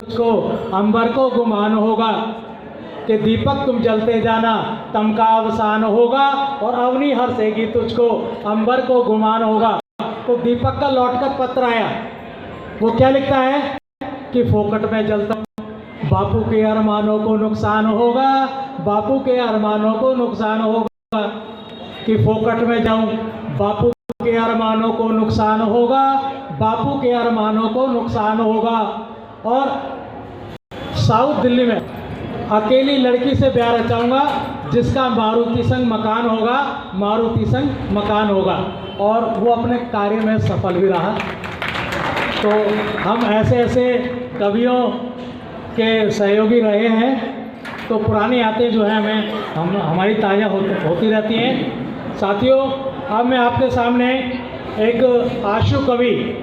तुझको अंबर को गुमान होगा कि दीपक तुम जलते जाना तम का अवसान होगा, और अवनी हर्षेगी तुझको अंबर को गुमान होगा। तो दीपक का लौटकर पत्र आया, वो क्या लिखता है कि फोकट में जलता हूँ, बापू के अरमानों को नुकसान होगा, बापू के अरमानों को नुकसान होगा, कि फोकट में जाऊं, बापू के अरमानों को नुकसान होगा, बापू के अरमानों को नुकसान होगा। और साउथ दिल्ली में अकेली लड़की से ब्याह रचाऊंगा जिसका मारुति संग मकान होगा, मारुति संग मकान होगा। और वो अपने कार्य में सफल भी रहा। तो हम ऐसे ऐसे कवियों के सहयोगी रहे हैं, तो पुरानी यादें जो है हमारी ताज़ा होती रहती हैं। साथियों, अब मैं आपके सामने एक आशु कवि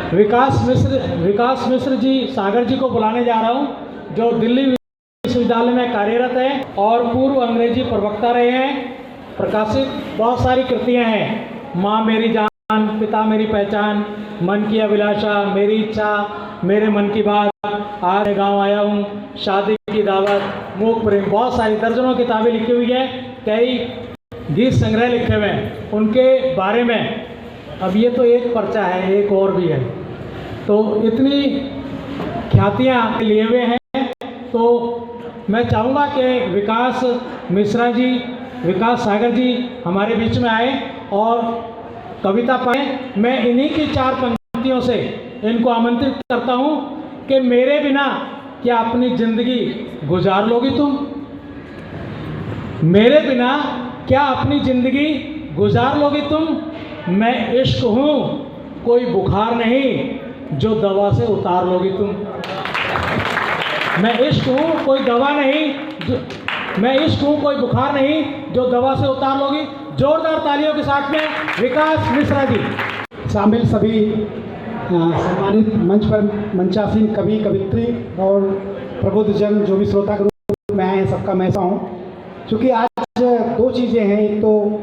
विकास मिश्र जी सागर जी को बुलाने जा रहा हूँ, जो दिल्ली विश्वविद्यालय में कार्यरत है और पूर्व अंग्रेजी प्रवक्ता रहे हैं। प्रकाशित बहुत सारी कृतियाँ हैं, माँ मेरी जान, पिता मेरी पहचान, मन की अभिलाषा, मेरी इच्छा, मेरे मन की बात, आज गांव आया हूँ, शादी की दावत, मूक प्रेम, बहुत सारी दर्जनों किताबें लिखी हुई है। कई गीत संग्रह लिखे हुए हैं उनके बारे में। अब ये तो एक पर्चा है, एक और भी है। तो इतनी ख्यातियाँ लिए हुए हैं, तो मैं चाहूँगा कि विकास सागर जी हमारे बीच में आए और कविता पाएँ। मैं इन्हीं की 4 पंक्तियों से इनको आमंत्रित करता हूँ कि मेरे बिना क्या अपनी ज़िंदगी गुजार लोगी तुम, मेरे बिना क्या अपनी ज़िंदगी गुजार लोगी तुम। मैं इश्क हूँ कोई बुखार नहीं जो दवा से उतार लोगी तुम। मैं इश्क हूँ कोई दवा नहीं मैं इश्क हूँ कोई बुखार नहीं जो दवा से उतार लोगी। जोरदार तालियों के साथ में विकास मिश्रा जी। शामिल सभी सम्मानित मंच पर मंचासीन कवि कवित्री और प्रबुद्धजन जो भी श्रोता के रूप में आए हैं, सबका मैं हूँ। चूँकि आज 2 चीज़ें हैं, एक तो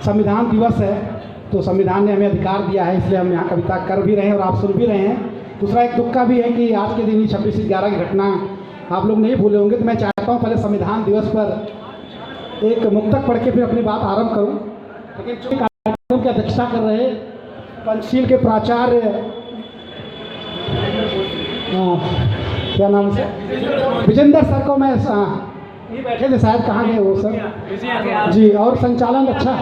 संविधान दिवस है, तो संविधान ने हमें अधिकार दिया है, इसलिए हम यहाँ कविता कर भी रहे हैं और आप सुन भी रहे हैं। दूसरा एक दुख का भी है कि आज के दिन ही 26/11 की घटना आप लोग नहीं भूले होंगे। तो मैं चाहता हूँ पहले संविधान दिवस पर एक मुक्तक पढ़ के फिर अपनी बात आरंभ करूँ। लेकिन जो कार्यक्रम की अध्यक्षता कर रहे पंचशील के प्राचार्य, क्या नाम से, विजेंद्र सर को मैं ये बैठे थे शायद, कहाँ गए वो सर जी, और संचालन अच्छा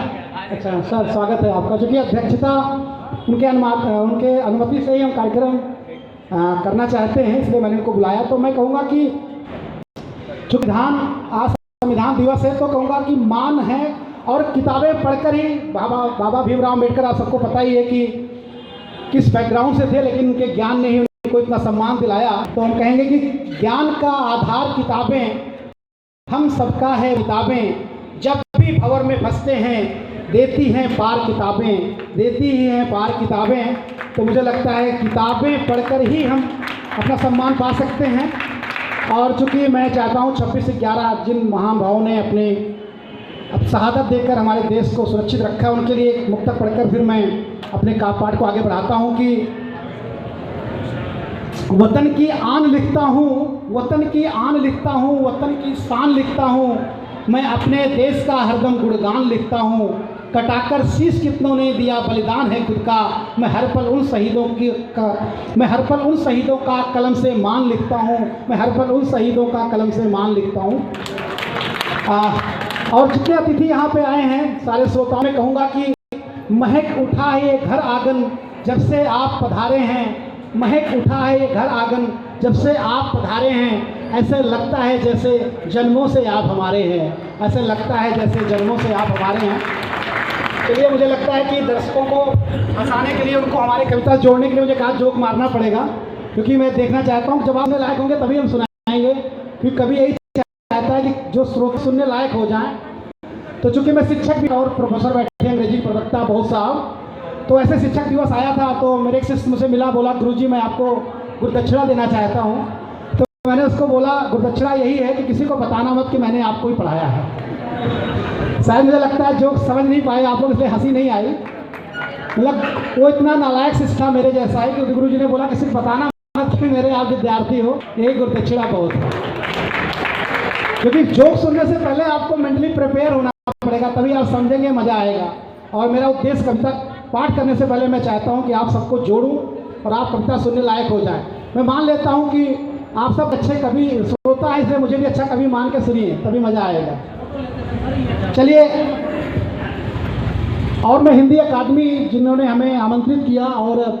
सर स्वागत है आपका। चूँकि अध्यक्षता उनके अनुमति से ही हम कार्यक्रम करना चाहते हैं, इसलिए मैंने उनको बुलाया। तो मैं कहूँगा कि चूँकि आज संविधान दिवस है, तो कहूँगा कि मान है और किताबें पढ़कर ही बाबा भीमराव अम्बेडकर, आप सबको पता ही है कि किस बैकग्राउंड से थे, लेकिन उनके ज्ञान ने ही उनको इतना सम्मान दिलाया। तो हम कहेंगे कि ज्ञान का आधार किताबें, हम सबका है किताबें, जब भी भंवर में फंसते हैं देती हैं पार किताबें, देती ही हैं पार किताबें। तो मुझे लगता है किताबें पढ़कर ही हम अपना सम्मान पा सकते हैं। और चूँकि मैं चाहता हूँ 26/11 जिन महानुभावों ने अब शहादत देकर हमारे देश को सुरक्षित रखा, उनके लिए एक मुक्तक पढ़कर फिर मैं अपने पाठ को आगे बढ़ाता हूँ कि वतन की आन लिखता हूँ, वतन की आन लिखता हूँ, वतन की शान लिखता हूँ, मैं अपने देश का हरदम गुणगान लिखता हूँ। कटाकर शीश कितनों ने दिया बलिदान है खुद का, मैं हर पल उन शहीदों का कलम से मान लिखता हूँ, मैं हर पल उन शहीदों का कलम से मान लिखता हूँ। और जितने अतिथि यहाँ पे आए हैं सारे श्रोताओं में कहूँगा कि महक उठा है ये घर आंगन जब से आप पधारे हैं, महक उठा है ये घर आंगन जब से आप पधारे हैं, ऐसे लगता है जैसे जन्मों से आप हमारे हैं, ऐसे लगता है जैसे जन्मों से आप हमारे हैं। चलिए, मुझे लगता है कि दर्शकों को हंसाने के लिए, उनको हमारे कविता जोड़ने के लिए मुझे कहा जोक मारना पड़ेगा, क्योंकि मैं देखना चाहता हूँ जब आप सुनने लायक होंगे तभी हम सुनाएंगे। क्योंकि कभी यही चाहता है कि जो श्रोता सुनने लायक हो जाएं। तो चूँकि मैं शिक्षक भी और प्रोफेसर बैठे अंग्रेजी प्रवक्ता बहुत साहब, तो ऐसे शिक्षक दिवस आया था, तो मेरे एक शिष्य मुझे मिला, बोला गुरुजी मैं आपको गुरुदक्षिणा देना चाहता हूँ। तो मैंने उसको बोला गुरुदक्षिणा यही है कि किसी को बताना मत कि मैंने आपको ही पढ़ाया है। शायद मुझे लगता है जो समझ नहीं पाए आप लोग, इसलिए हंसी नहीं आई। मतलब वो इतना नालायक शिष्य था मेरे जैसा है कि गुरुजी ने बोला कि सिर्फ बताना मत कि मेरे आप विद्यार्थी हो, यही गुरुदक्षिणा बहुत है। क्योंकि जोक सुनने से पहले आपको मेंटली प्रिपेयर होना पड़ेगा, तभी आप समझेंगे, मज़ा आएगा। और मेरा उद्देश्य कविता पाठ करने से पहले मैं चाहता हूँ कि आप सबको जोड़ूं और आप कविता सुनने लायक हो जाए। मैं मान लेता हूँ कि आप सब अच्छे कवि श्रोता है, इसलिए मुझे भी अच्छा कवि मान के सुनिए, तभी मज़ा आएगा। चलिए, और मैं हिंदी अकादमी जिन्होंने हमें आमंत्रित किया और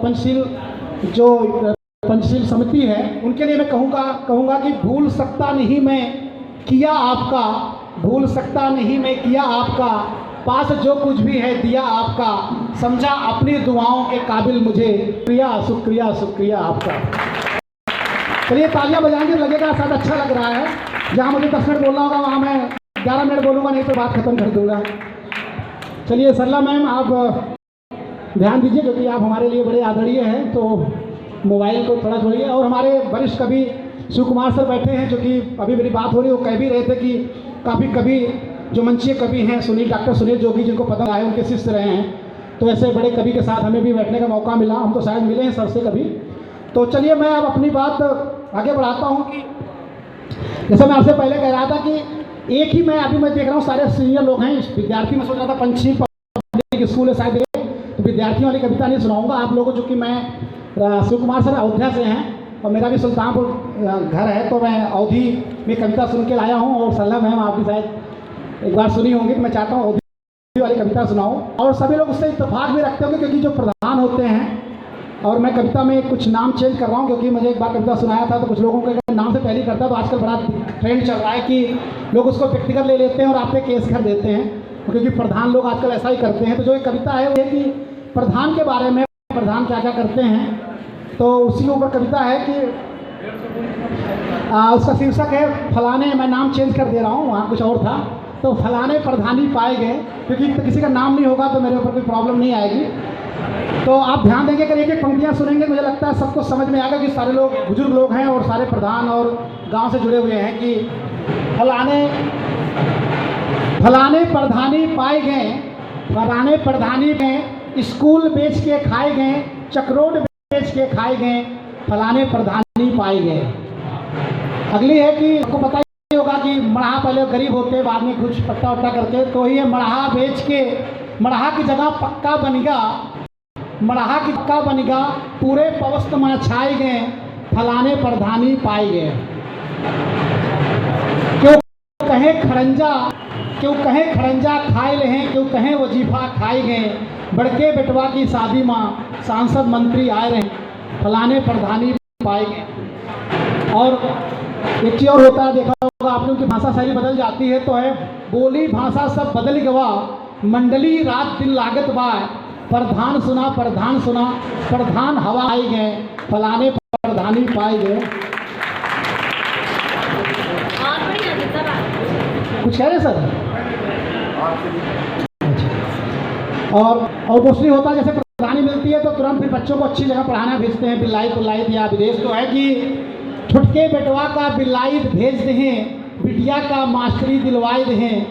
पंचशील समिति है, उनके लिए मैं कहूँगा कि भूल सकता नहीं मैं किया आपका, भूल सकता नहीं मैं किया आपका, पास जो कुछ भी है दिया आपका, समझा अपनी दुआओं के काबिल मुझे, शुक्रिया शुक्रिया शुक्रिया आपका। चलिए तालियां बजाएंगे, लगेगा शायद अच्छा लग रहा है। जहाँ मुझे 10 मिनट बोलना होगा वहाँ मैं 11 मिनट बोलूँगा, नहीं तो बात खत्म कर दूँगा। चलिए सरला मैम, आप ध्यान दीजिए क्योंकि आप हमारे लिए बड़े आदरणीय हैं, तो मोबाइल को थोड़ा छोड़िए। और हमारे वरिष्ठ कवि शिव कुमार सर बैठे हैं, जो कि अभी मेरी बात हो रही, वो कह भी रहे थे कि काफ़ी कवि जो मंचीय कवि हैं, डॉक्टर सुनील जोगी, जिनको पता है, उनके शिष्य रहे हैं। तो ऐसे बड़े कवि के साथ हमें भी बैठने का मौका मिला, हम तो शायद मिले हैं सर से कभी। तो चलिए मैं अब अपनी बात आगे बढ़ाता हूँ कि जैसे मैं आपसे पहले कह रहा था कि एक ही मैं देख रहा हूँ सारे सीनियर लोग हैं, विद्यार्थी। मैं सोच रहा था पंचशील पब्लिक स्कूल है शायद, तो विद्यार्थियों वाली कविता नहीं सुनाऊंगा आप लोगों को, चूँकि मैं शिव कुमार सर अयोध्या से हैं और मेरा भी सुल्तानपुर घर है, तो मैं अवधि में कविता सुन के लाया हूँ। और सरला मैम आप भी शायद एक बार सुनी होंगी कि मैं चाहता हूँ अवधि वाली कविता सुनाऊँ, और सभी लोग उससे इत्तेफाक भी रखते होंगे क्योंकि जो प्रधान होते हैं, और मैं कविता में कुछ नाम चेंज कर रहा हूँ क्योंकि मुझे एक बार कविता सुनाया था तो कुछ लोगों के नाम से पहले करता, तो आजकल बड़ा ट्रेंड चल रहा है कि लोग उसको व्यक्तिगत ले लेते हैं और आप पे केस कर देते हैं, क्योंकि प्रधान लोग आजकल ऐसा ही करते हैं। तो जो एक कविता है वो है कि प्रधान के बारे में, प्रधान क्या क्या करते हैं, तो उसी के ऊपर कविता है कि उसका शीर्षक है फलाने, मैं नाम चेंज कर दे रहा हूँ, वहाँ कुछ और था, तो फलाने प्रधानी पाए गए, क्योंकि किसी का नाम नहीं होगा तो मेरे ऊपर कोई प्रॉब्लम नहीं आएगी। तो आप ध्यान देंगे, अगर एक एक पंक्तियाँ सुनेंगे मुझे लगता है सबको समझ में आएगा कि सारे लोग बुजुर्ग लोग हैं और सारे प्रधान और गांव से जुड़े हुए हैं। कि फलाने प्रधानी पाए गए, फलाने प्रधानी में स्कूल बेच के खाए गए, चक्रोड बेच के खाए गए, फलाने प्रधानी पाए गए। अगली है कि आपको पता ही होगा कि मड़हा पहले गरीब होते, बाद में कुछ पट्टा वट्टा करके, तो ये मड़हा बेच के मड़हा की जगह पक्का बन गया, मड़हा की पक्का बन गया, पूरे पवस्त में छाए गए, फलाने प्रधानी पाए गए। क्यों कहें खड़ंजा खाए लें, क्यों कहें वजीफा खाए गए, बड़के बेटवा की शादी माँ सांसद मंत्री आए रहे, फलाने प्रधानी पाए गए। और एक चीज़ और होता है, देखा होगा आपने, उनकी भाषा शैली बदल जाती है, तो है बोली भाषा सब बदल गवा, मंडली रात दिन लागत बा, प्रधान सुना प्रधान हवा आए गए, फलाने प्रधानी पाए गए। कुछ कह रहे सर? और मोस्टली होता है जैसे प्रधानी मिलती है तो तुरंत फिर बच्चों को अच्छी जगह पढ़ाना भेजते हैं, बिलायत या विदेश। तो है कि छुटके बेटवा का बिलायत भेज दें, बिटिया का मास्टरी दिलवाए दें,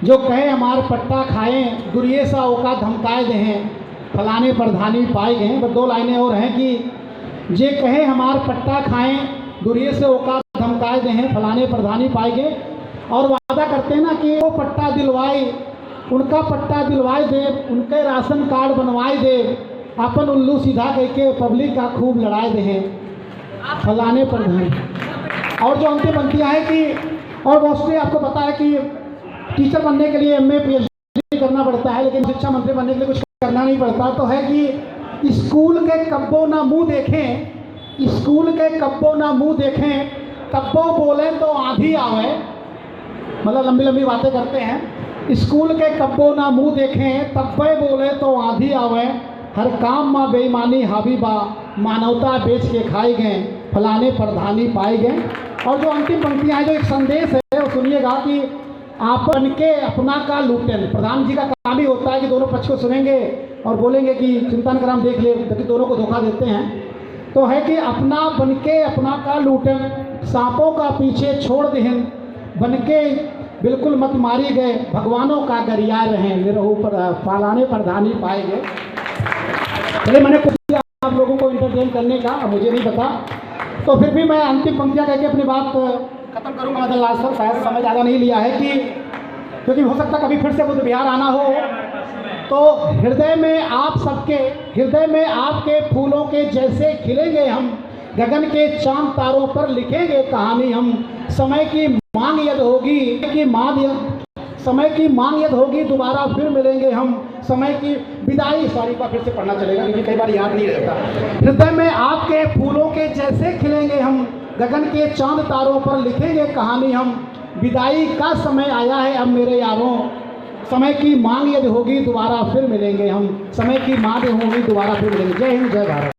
जो कहे हमार पट्टा खाएं, दुरिये सा ओका धमकाए दें, फलाने प्रधानी पाए गए। बस 2 लाइनें और हैं कि जे कहे हमार पट्टा खाएं, दुरिये से ओका धमकाए दें, फलाने प्रधानी पाए गए। और वादा करते हैं ना कि वो पट्टा दिलवाए, उनका पट्टा दिलवाए दे, उनके राशन कार्ड बनवाए दे, अपन उल्लू सीधा कह के पब्लिक का खूब लड़ाए दे, फलाने प्रधानी। और जो अंतिम पंक्तियाँ हैं कि, और मोस्टली आपको पता है कि टीचर बनने के लिए MA PhD करना पड़ता है, लेकिन शिक्षा मंत्री बनने के लिए कुछ करना नहीं पड़ता। तो है कि स्कूल के कब्बों ना मुँह देखें, स्कूल के कब्बों ना मुँह देखें, तब्बो बोले तो आंधी आवे, मतलब लंबी लंबी बातें करते हैं। स्कूल के कब्बों ना मुँह देखें, तब्बे बोले तो आंधी आवे, हर काम में बेईमानी हावी बा, मानवता बेच के खाए गए, फलाने प्रधानी पाए गए। और जो अंतिम पंक्तियाँ हैं, जो एक संदेश है वो सुनिएगा कि आप बन के अपना का लूटें। प्रधान जी का काम ही होता है कि दोनों पक्ष को सुनेंगे और बोलेंगे कि चिंता न कर, हम देख ले, ताकि दोनों को धोखा देते हैं। तो है कि अपना बन के अपना का लूटें, सांपों का पीछे छोड़ दें, बन के बिल्कुल मत मारी गए, भगवानों का गरिया रहें, निरहु पर फलाने प्रधानी पाए गए। चलिए मैंने कुछ आप लोगों को इंटरटेन करने का, मुझे नहीं पता, तो फिर भी मैं अंतिम पंक्तियाँ कह के अपनी बात खत्म करूँगा। मतलब लास्ट तक शायद समय ज़्यादा नहीं लिया है कि क्योंकि हो सकता कभी फिर से बुद्ध विहार आना हो। तो हृदय में आप सबके, हृदय में आपके फूलों के जैसे खिलेंगे हम, गगन के चांद तारों पर लिखेंगे कहानी हम। समय की मांग यद होगी समय की मांग यद होगी दोबारा फिर मिलेंगे हम। समय की विदाई, सॉरी का फिर से पढ़ना चलेगा क्योंकि कई बार याद नहीं रहता। हृदय में आपके फूलों के जैसे खिलेंगे हम, गगन के चांद तारों पर लिखेंगे कहानी हम। विदाई का समय आया है अब मेरे यारों, समय की मांग यदि होगी दोबारा फिर मिलेंगे हम। समय की मांग होगी दोबारा फिर मिलेंगे। जय हिंद, जय भारत।